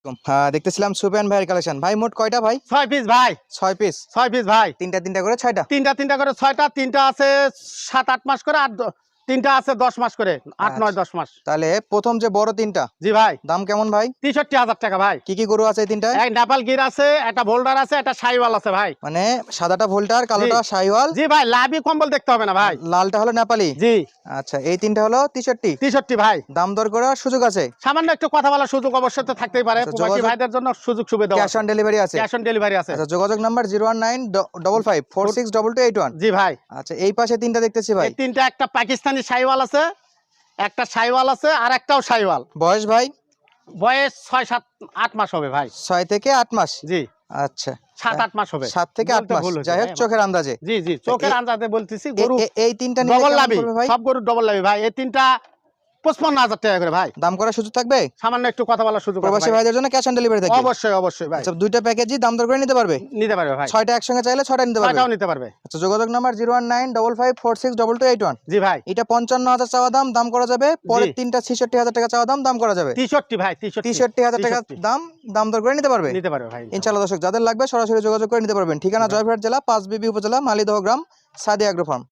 হ্যাঁ, দেখতেছিলাম সুপেন ভাইয়ের কালেকশন। ভাই মোট কয়টা ভাই? 6 পিস ভাই, 6 পিস। 6 পিস ভাই। তিনটা তিনটা করে 6টা। তিনটা করে 6টা, তিনটা আছে 7-8 মাস করে, আর তিনটা আছে 10 মাস করে, 8-9-10 মাস। তাহলে প্রথম যে বড় তিনটা, জি ভাই, দাম কেমন ভাই? 63,000 টাকা ভাই। কি কি গরু আছে এই তিনটায়? এক নেপাল গির আছে, একটা ভোল্ডার আছে, একটা সাইওয়াল আছে ভাই। মানে সাদাটা ভোল্টার, কালোটা শাহিওয়াল, জি ভাই, লাভি কম্বল দেখতে হবে না ভাই। লালটা হলো নেপালি। জি, আচ্ছা, এই তিনটা হলো 63। 63 ভাই। দাম দর করার সুযোগ আছে? সামান্য একটু কথা বলার সুযোগ অবশ্যই তো থাকতেই পারে, আচ্ছা, প্রবাসী যোগাযোগ- ভাইদের জন্য সুযোগ সুবিধা ক্যাশ অন ডেলিভারি আছে? ক্যাশ অন ডেলিভারি আছে। আচ্ছা, যোগাযোগ নাম্বার 01955462281। জি ভাই, আচ্ছা, এই পাশে তিনটা দেখতেছি ভাই। এই তিনটা, একটা পাকিস্তানি সাইওয়াল আছে, একটা সাইওয়াল আছে, আর একটাও সাইওয়াল। বয়স ভাই? বয়স 6-7-8 মাস হবে ভাই। 6 থেকে 8 মাস। জি, আচ্ছা, 7-8 মাস হবে। 7 থেকে 8 বলতে মাস, ভুল হয়েছে যাই হোক ভাই। চোখের আন্দাজে। জি জি, চোখের এ- আন্দাজে বলতেছি। এ- গরু এই তিনটা নিলে ডবল কেমন লাভি, পড়বে ভাই? সব গরু ডবল লাভি ভাই। এই তিনটা 55,000 টাকা করে ভাই। দাম করার সুযোগ থাকবে? সামান্য একটু কথা বলার সুযোগ আছে প্রবাসী ভাই। ভাইদের জন্য ক্যাশ অন ডেলিভারি থাকবে? অবশ্যই অবশ্যই ভাই, আচ্ছা, দুইটা প্যাকেজই দাম দর করে নিতে পারবে? নিতে পারবে ভাই। 6টা একসঙ্গে চাইলে 6টা নিতে পারবে? ছয়টাও নিতে পারবে। আচ্ছা, যোগাযোগ নাম্বার 01955462281। জি ভাই, এটা 55,000 চাওয়া দাম, দাম করা যাবে। পরের তিনটা 66,000 টাকা চাওয়া দাম, দাম করা যাবে। 63 ভাই, 63,000 টাকা দাম, দাম দর করে নিতে পারবে নিতে পারবে ভাই। ইনশাআল্লাহ। দর্শক যাদের লাগবে সরাসরি যোগাযোগ করে নিতে পারবেন। ঠিকানা জয়পুরহাট জেলা, 5 বিবি উপজেলা, মালিদহ গ্রাম, সাদি অ্যাগ্রো ফার্ম।